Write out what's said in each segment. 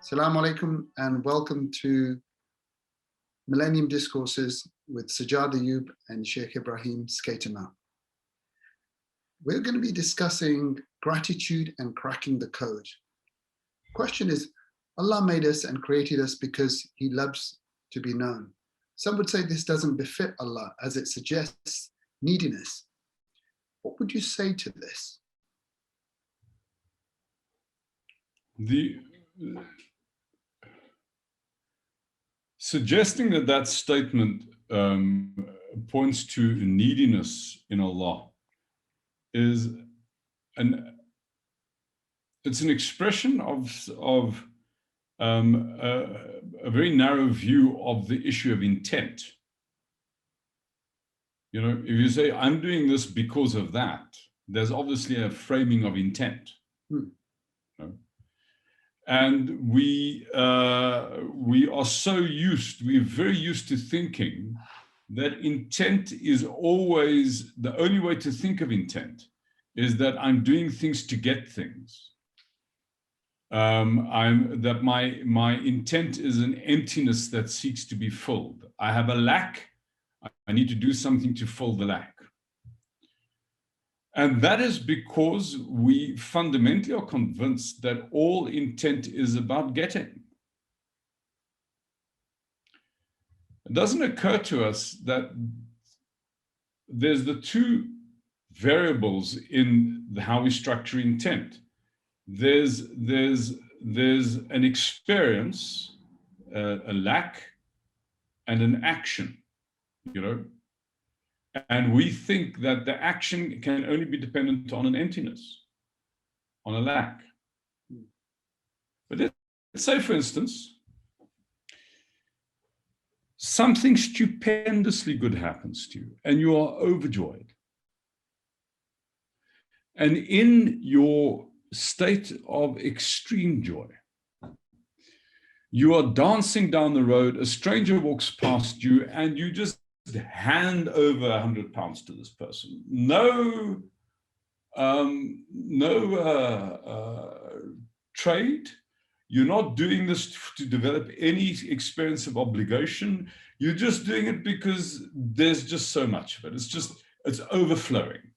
Assalamu alaikum and welcome to Millennium Discourses with Sajjad Ayub and Shaykh Ebrahim Schuitma. We're going to be discussing gratitude and cracking the code. The question is, Allah made us and created us because He loves to be known. Some would say this doesn't befit Allah as it suggests neediness. What would you say to this? Suggesting that statement points to neediness in Allah is it's an expression of a very narrow view of the issue of intent. You know, if you say, I'm doing this because of that, there's obviously a framing of intent. You know? And we're very used to thinking that intent is always, the only way to think of intent is that I'm doing things to get things. That my intent is an emptiness that seeks to be filled. I have a lack, I need to do something to fill the lack. And that is because we fundamentally are convinced that all intent is about getting. It doesn't occur to us that there's the two variables in how we structure intent. There's an experience, a lack, and an action, you know. And we think that the action can only be dependent on an emptiness, on a lack. But let's say, for instance, something stupendously good happens to you and you are overjoyed. And in your state of extreme joy, you are dancing down the road, a stranger walks past you, and you just hand over £100 to this person. No trade. You're not doing this to develop any experience of obligation. You're just doing it because there's just so much of it. It's overflowing.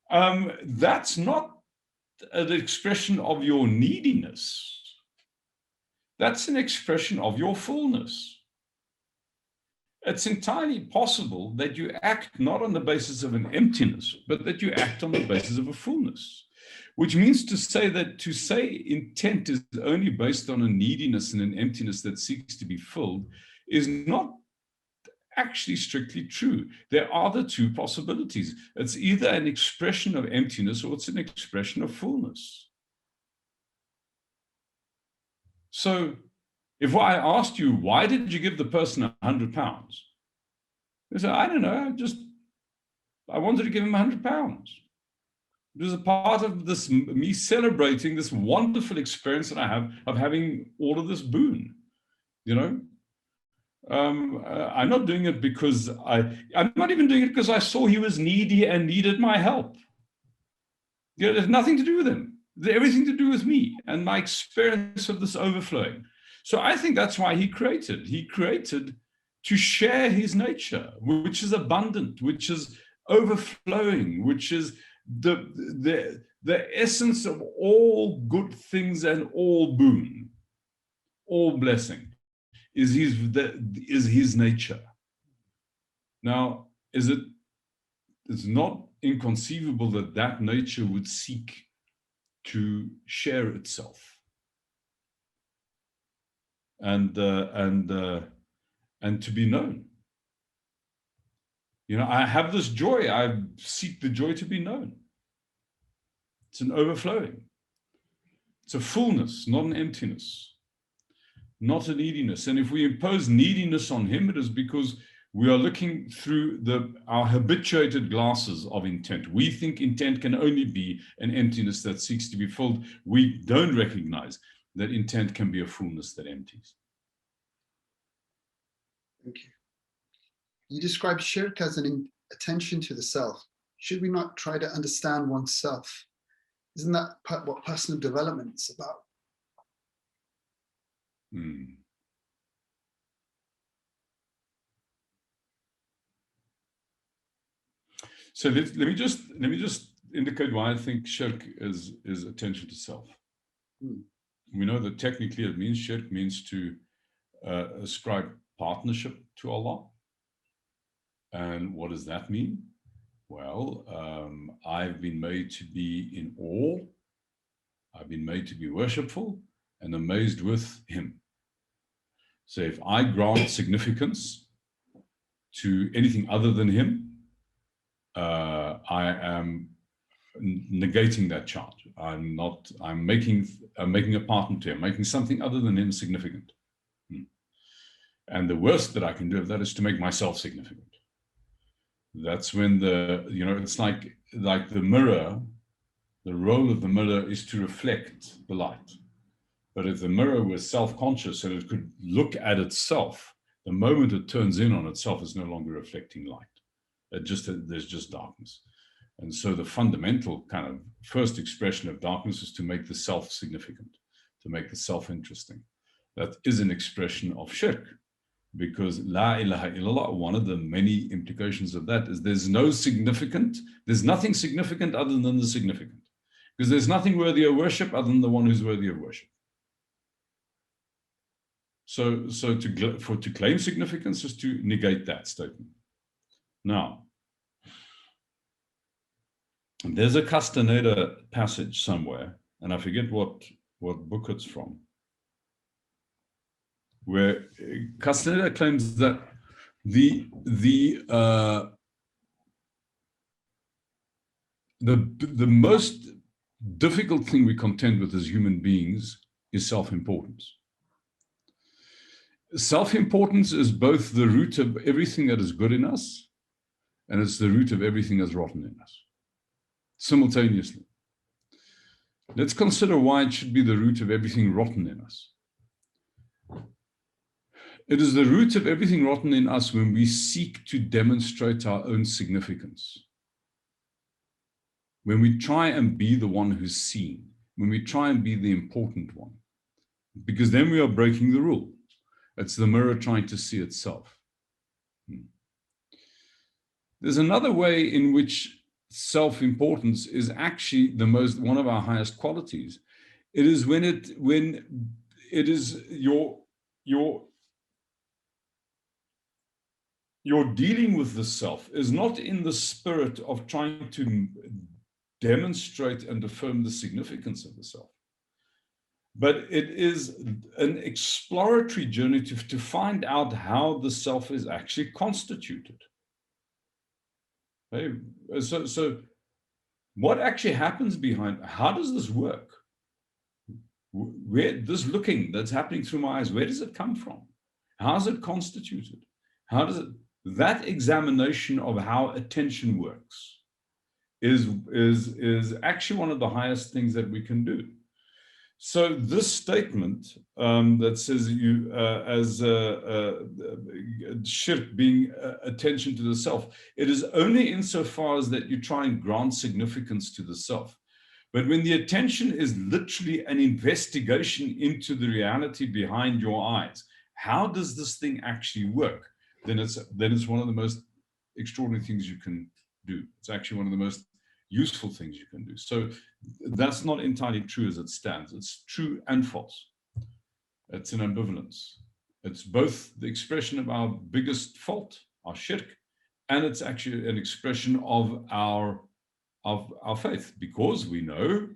That's not an expression of your neediness. That's an expression of your fullness. It's entirely possible that you act not on the basis of an emptiness, but that you act on the basis of a fullness, which means to say intent is only based on a neediness and an emptiness that seeks to be filled is not actually strictly true. There are the two possibilities. It's either an expression of emptiness or it's an expression of fullness. So, if I asked you, why did you give the person £100? They said, I don't know, I wanted to give him £100. It was a part of this, me celebrating this wonderful experience that I have of having all of this boon, you know? I'm not doing it because I'm not even doing it because I saw he was needy and needed my help. You know, there's nothing to do with him. There's everything to do with me and my experience of this overflowing. So I think that's why he created. He created to share his nature, which is abundant, which is overflowing, which is the essence of all good things and all boon, all blessing, is his nature. Now, it's not inconceivable that nature would seek to share itself. And to be known. You know, I have this joy. I seek the joy to be known. It's an overflowing. It's a fullness, not an emptiness, not a neediness. And if we impose neediness on him, it is because we are looking through our habituated glasses of intent. We think intent can only be an emptiness that seeks to be filled. We don't recognize that intent can be a fullness that empties. Thank you. You describe shirk as an attention to the self. should we not try to understand oneself? Isn't that what personal development is about? So let me just indicate why I think shirk is attention to self. We know that technically it means shirk means to ascribe partnership to Allah. And what does that mean? Well, I've been made to be in awe. I've been made to be worshipful and amazed with Him. So if I grant significance to anything other than Him, I am negating that charge. I'm making a partner to Him, making something other than Him significant. And the worst that I can do of that is to make myself significant. That's when it's like the mirror, the role of the mirror is to reflect the light. But if the mirror was self-conscious and it could look at itself, the moment it turns in on itself, it's no longer reflecting light. There's just darkness. And so the fundamental kind of first expression of darkness is to make the self significant, to make the self interesting. That is an expression of shirk, because La ilaha illallah, one of the many implications of that is there's nothing significant other than the significant. Because there's nothing worthy of worship other than the one who's worthy of worship. So to claim significance is to negate that statement. Now, there's a Castaneda passage somewhere, and I forget what book it's from, where Castaneda claims that the most difficult thing we contend with as human beings is self-importance. Self-importance is both the root of everything that is good in us, and it's the root of everything that's rotten in us, simultaneously. Let's consider why it should be the root of everything rotten in us. It is the root of everything rotten in us when we seek to demonstrate our own significance. When we try and be the one who's seen, when we try and be the important one, because then we are breaking the rule. It's the mirror trying to see itself. There's another way in which self-importance is actually one of our highest qualities. It is when it is you're dealing with the self is not in the spirit of trying to demonstrate and affirm the significance of the self, but it is an exploratory journey to find out how the self is actually constituted. Okay? So what actually happens behind, how does this work? Where this looking that's happening through my eyes, where does it come from? How is it constituted? How does it, that examination of how attention works is actually one of the highest things that we can do. So this statement that says shirk being attention to the self, it is only insofar as that you try and grant significance to the self. But when the attention is literally an investigation into the reality behind your eyes, how does this thing actually work? Then it's one of the most extraordinary things you can do. It's actually one of the most useful things you can do. So that's not entirely true as it stands. It's true and false. It's an ambivalence. It's both the expression of our biggest fault, our shirk, and it's actually an expression of our faith, because we know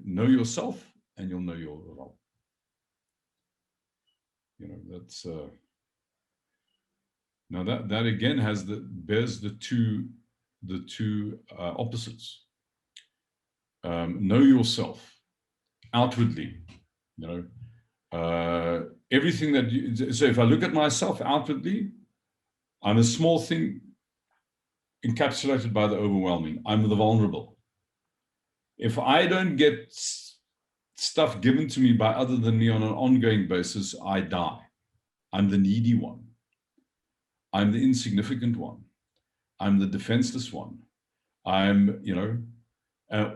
know yourself and you'll know your role. You know, that's now that again bears the two opposites. Know yourself outwardly, you know. Everything that so if I look at myself outwardly, I'm a small thing encapsulated by the overwhelming. I'm the vulnerable. If I don't get stuff given to me by other than me on an ongoing basis, I die. I'm the needy one. I'm the insignificant one. I'm the defenseless one. I'm,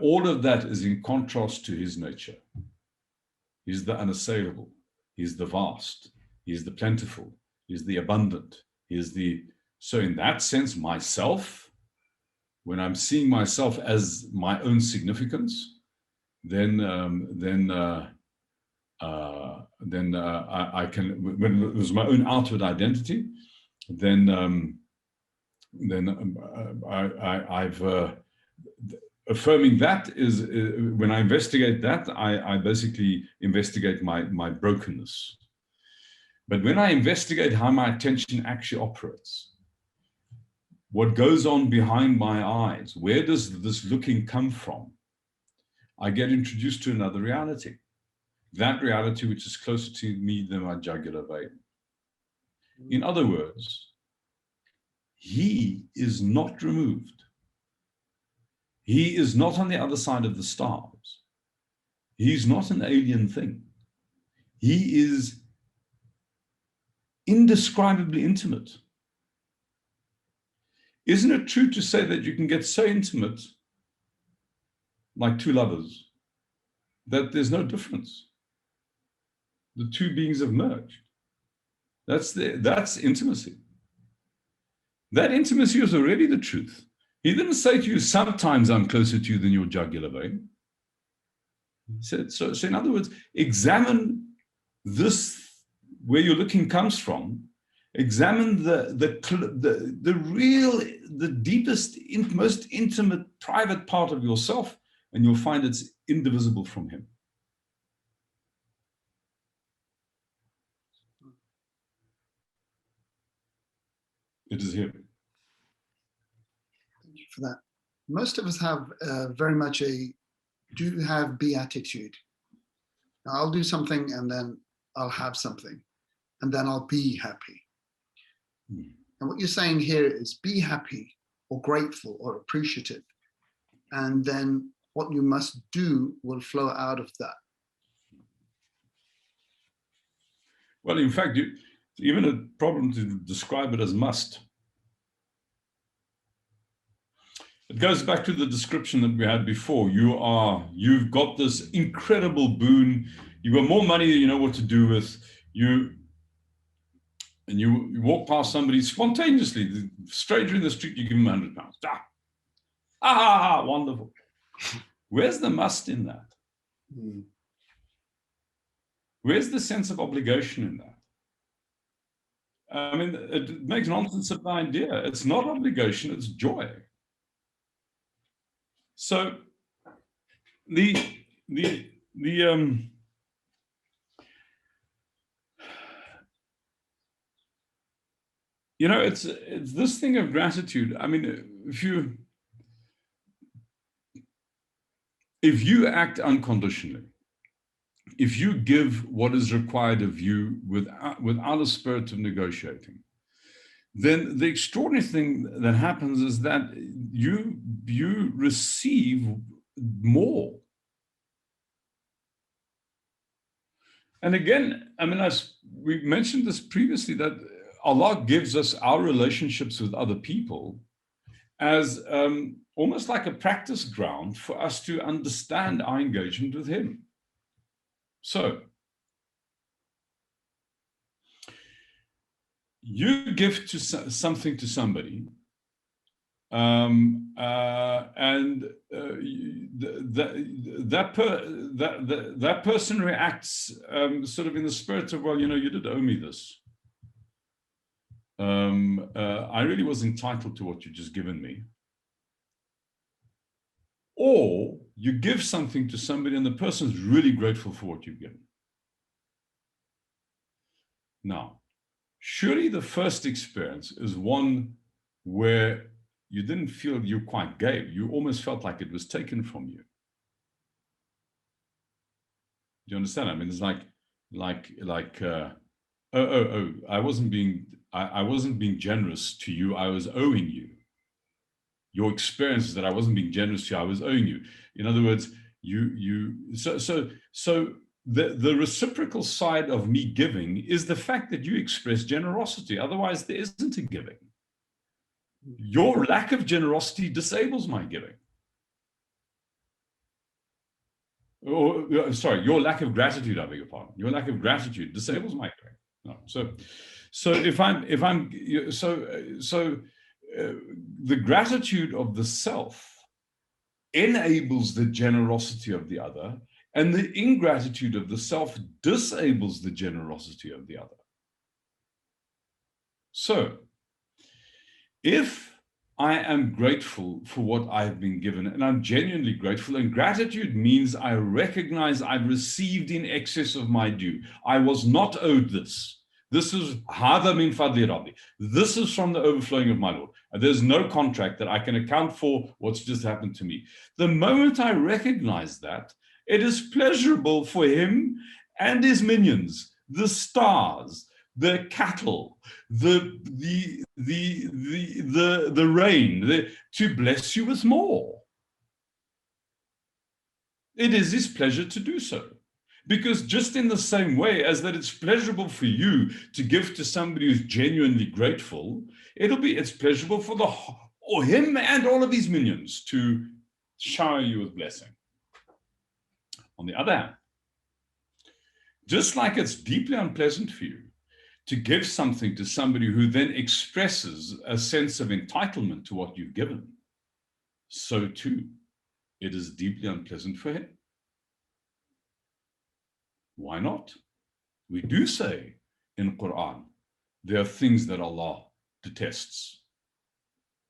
all of that is in contrast to his nature. He's the unassailable. He's the vast. He's the plentiful. He's the abundant. So in that sense, myself, when I'm seeing myself as my own significance, then I can, when it was my own outward identity, I've affirming that is when I investigate that, I basically investigate my brokenness. But when I investigate how my attention actually operates, what goes on behind my eyes, where does this looking come from? I get introduced to another reality. That reality which is closer to me than my jugular vein. In other words, he is not removed. He is not on the other side of the stars. He's not an alien thing. He is indescribably intimate. Isn't it true to say that you can get so intimate, like two lovers, that there's no difference? The two beings have merged. That's intimacy. That intimacy is already the truth. He didn't say to you, sometimes I'm closer to you than your jugular vein. He said, so in other words, examine this, where your looking comes from. Examine the deepest, most intimate, private part of yourself, and you'll find it's indivisible from him. It is him. Thank you for that. Most of us have very much do have beatitude. Now, I'll do something and then I'll have something and then I'll be happy. And what you're saying here is be happy or grateful or appreciative. And then what you must do will flow out of that. Well, in fact, it's even a problem to describe it as must. It goes back to the description that we had before. You've got this incredible boon. You've got more money than you know what to do with. You walk past somebody spontaneously, the stranger in the street, you give them £100. Wonderful. Where's the must in that? Where's the sense of obligation in that? I mean, it makes nonsense of the idea. It's not obligation, it's joy. So it's this thing of gratitude. I mean, if you act unconditionally, if you give what is required of you without a spirit of negotiating, then the extraordinary thing that happens is that you receive more. And again, I mean, as we mentioned this previously, that Allah gives us our relationships with other people as almost like a practice ground for us to understand our engagement with Him. So, you give something to somebody, and that person reacts sort of in the spirit of, well, you did owe me this. I really was entitled to what you've just given me. Or you give something to somebody and the person's really grateful for what you've given. Now, surely the first experience is one where you didn't feel you quite gave. You almost felt like it was taken from you. Do you understand? I mean, it's like I wasn't being generous to you. I was owing you. Your experience is that I wasn't being generous to you. I was owing you. In other words, So the reciprocal side of me giving is the fact that you express generosity. Otherwise, there isn't a giving. Your lack of generosity disables my giving. Or, sorry, your lack of gratitude, I beg your pardon. Your lack of gratitude disables my giving. No. So the gratitude of the self enables the generosity of the other, and the ingratitude of the self disables the generosity of the other. So, if I am grateful for what I've been given, and I'm genuinely grateful, and gratitude means I recognize I've received in excess of my due. I was not owed this. This is hada min fadli rabbi. This is from the overflowing of my Lord. And there's no contract that I can account for what's just happened to me. The moment I recognize that, it is pleasurable for him and his minions, the stars, the cattle, the rain, to bless you with more. It is his pleasure to do so. Because just in the same way as that it's pleasurable for you to give to somebody who's genuinely grateful, it's pleasurable for him and all of his minions to shower you with blessing. On the other hand, just like it's deeply unpleasant for you to give something to somebody who then expresses a sense of entitlement to what you've given, so too, it is deeply unpleasant for him. Why not? We do say in Quran, there are things that Allah detests.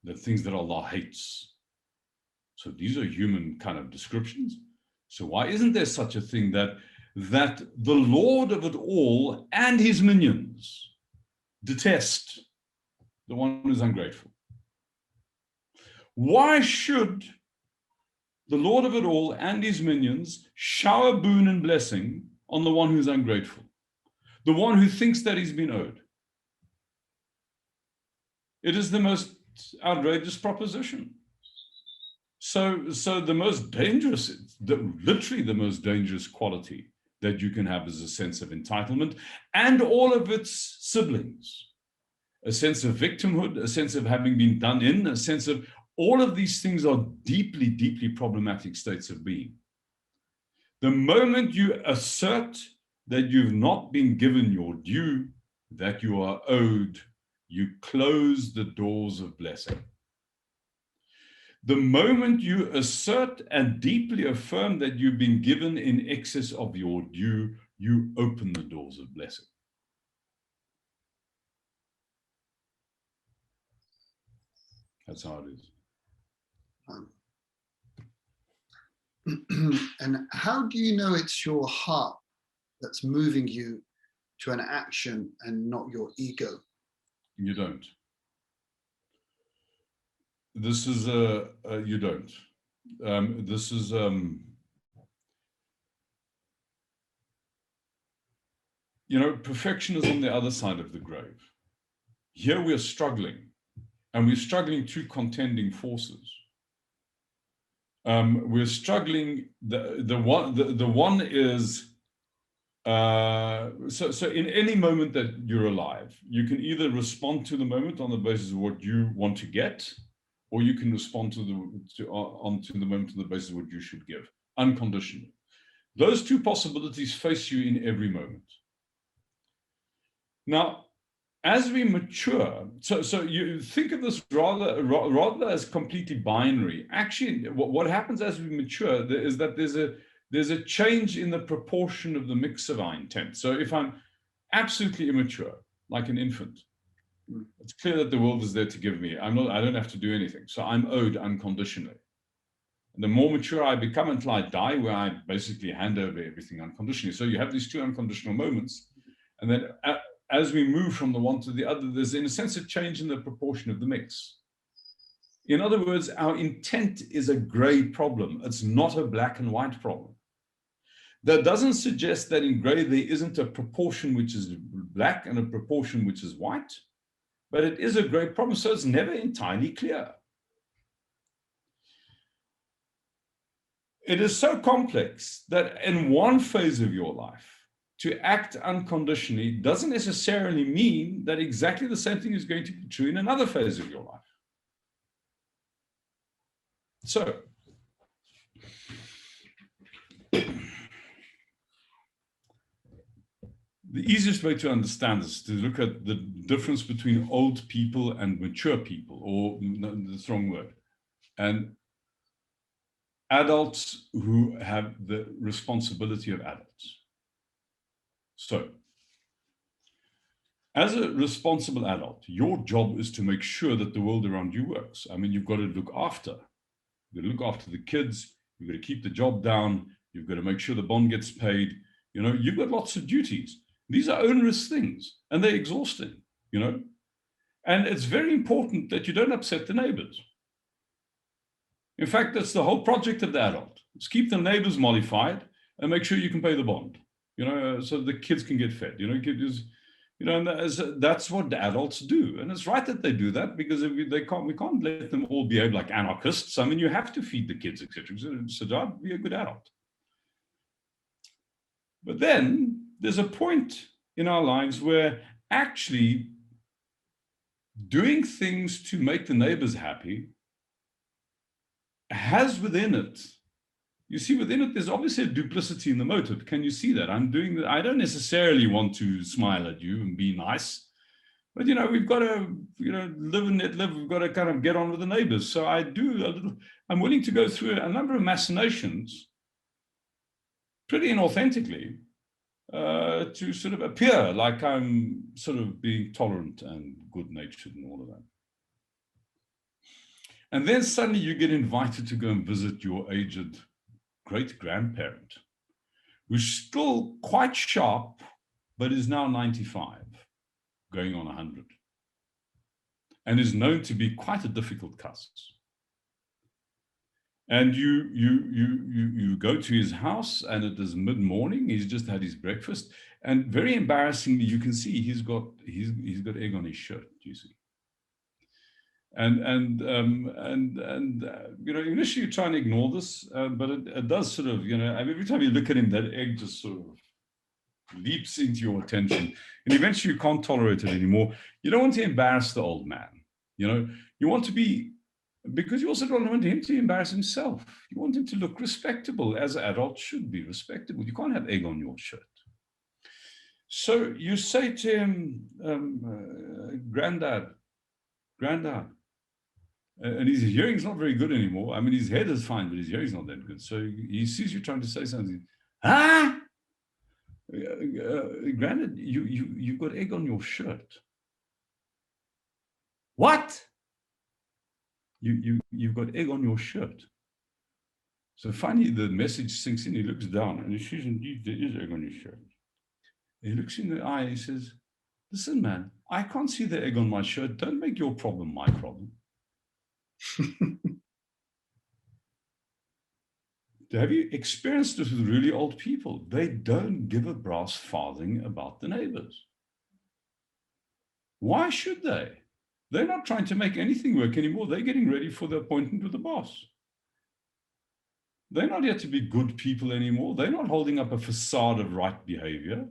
There are things that Allah hates. So these are human kind of descriptions. So why isn't there such a thing that the Lord of it all and his minions detest the one who's ungrateful? Why should the Lord of it all and his minions shower boon and blessing on the one who's ungrateful, the one who thinks that he's been owed? It is the most outrageous proposition. So the most dangerous, literally the most dangerous quality that you can have is a sense of entitlement and all of its siblings. A sense of victimhood, a sense of having been done in, a sense of all of these things are deeply, deeply problematic states of being. The moment you assert that you've not been given your due, that you are owed, you close the doors of blessing. The moment you assert and deeply affirm that you've been given in excess of your due, you open the doors of blessing. That's how it is. And how do you know it's your heart that's moving you to an action and not your ego? You don't. This is you don't. This is perfection is on the other side of the grave. Here we're struggling, and we're struggling two contending forces. We're struggling. The one is so in any moment that you're alive, you can either respond to the moment on the basis of what you want to get, or you can respond to the moment on the basis of what you should give, unconditionally. Those two possibilities face you in every moment. Now, as we mature, so you think of this rather as completely binary. Actually, what happens as we mature is that there's a change in the proportion of the mix of our intent. So if I'm absolutely immature, like an infant, it's clear that the world is there to give me. I don't have to do anything. So I'm owed unconditionally. And the more mature I become until I die, where I basically hand over everything unconditionally. So you have these two unconditional moments. And then as we move from the one to the other, there's in a sense a change in the proportion of the mix. In other words, our intent is a gray problem. It's not a black and white problem. That doesn't suggest that in gray there isn't a proportion which is black and a proportion which is white, but it is a gray problem, so it's never entirely clear. it is so complex that in one phase of your life, to act unconditionally doesn't necessarily mean that exactly the same thing is going to be true in another phase of your life. So, the easiest way to understand this is to look at the difference between old people and mature people, or that's the wrong word, and adults who have the responsibility of adults. So, as a responsible adult, your job is to make sure that the world around you works. I mean, you've got to look after. You've got to look after the kids. You've got to keep the job down. You've got to make sure the bond gets paid. You know, you've got lots of duties. These are onerous things, and they're exhausting, you know. And it's very important that you don't upset the neighbors. In fact, that's the whole project of the adult. Is keep the neighbors mollified and make sure you can pay the bond, you know, so the kids can get fed, you know, and that's what the adults do. And it's right that they do that, because if we can't let them all behave like anarchists. I mean, you have to feed the kids, etc. So Sajjad, be a good adult. But then there's a point in our lives where actually doing things to make the neighbors happy has within it, you see, within it, there's obviously a duplicity in the motive. Can you see that? I'm doing that. I don't necessarily want to smile at you and be nice, but, you know, we've got to, you know, live and let live. We've got to kind of get on with the neighbors. So I'm willing to go through a number of machinations pretty inauthentically to sort of appear like I'm sort of being tolerant and good-natured and all of that. And then suddenly you get invited to go and visit your aged great-grandparent, who's still quite sharp, but is now 95, going on 100, and is known to be quite a difficult cuss. And you go to his house, and it is mid-morning. He's just had his breakfast, and very embarrassingly, you can see he's got egg on his shirt. You see. And you know, initially you try and ignore this, but it does sort of, you know, every time you look at him, that egg just sort of leaps into your attention, and eventually you can't tolerate it anymore. You don't want to embarrass the old man, you know. You want to be, because you also don't want him to embarrass himself. You want him to look respectable, as adults should be respectable. You can't have egg on your shirt. So you say to him, Granddad, and his hearing's not very good anymore. I mean, his head is fine, but his hearing's not that good. So he sees you trying to say something. Ah, Granddad, you've got egg on your shirt. What? You've got egg on your shirt. So finally the message sinks in. He looks down and he sees indeed there is egg on his shirt. He looks in the eye and he says, listen, man, I can't see the egg on my shirt. Don't make your problem my problem. Have you experienced this with really old people? They don't give a brass farthing about the neighbors. Why should they? They're not trying to make anything work anymore. They're getting ready for the appointment with the boss. They're not here to be good people anymore. They're not holding up a facade of right behavior.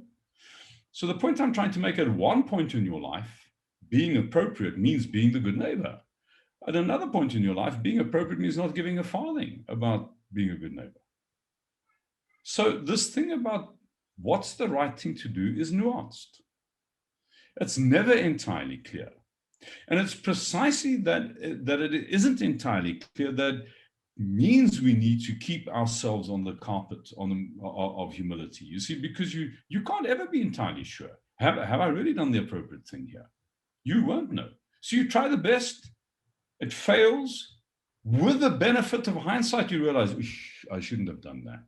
So the point I'm trying to make, at one point in your life, being appropriate means being the good neighbor. At another point in your life, being appropriate means not giving a farthing about being a good neighbor. So this thing about what's the right thing to do is nuanced. It's never entirely clear. And it's precisely that it isn't entirely clear that means we need to keep ourselves on the carpet of humility. You see, because you can't ever be entirely sure. Have I really done the appropriate thing here? You won't know. So you try the best. It fails. With the benefit of hindsight, you realize, I shouldn't have done that.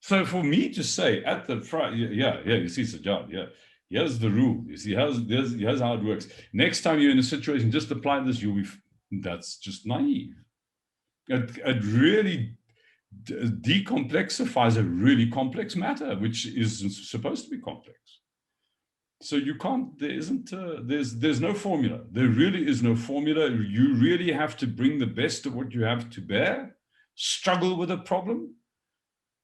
So for me to say at the front, you see, Sajjad, here's the rule. You see, here's how it works. Next time you're in a situation, just apply this. That's just naive. It really decomplexifies a really complex matter, which is supposed to be complex. So you can't, there's no formula. There really is no formula. You really have to bring the best of what you have to bear struggle with a problem,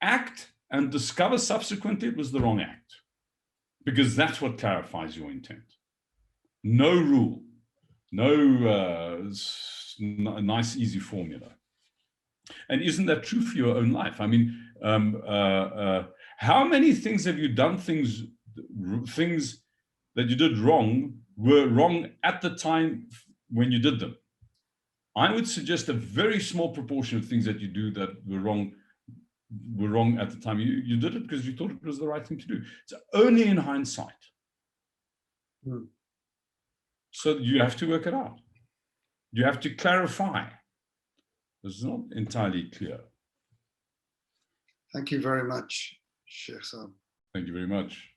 act, and discover subsequently it was the wrong act. Because that's what clarifies your intent. No rule, no nice, easy formula. And isn't that true for your own life? I mean, how many things have you done, things that you did wrong were wrong at the time when you did them? I would suggest a very small proportion of things that you do that were wrong at the time. You did it because you thought it was the right thing to do. It's only in hindsight. So you have to work it out. You have to clarify. It's not entirely clear. Thank you very much, Sheikh Saab. Thank you very much.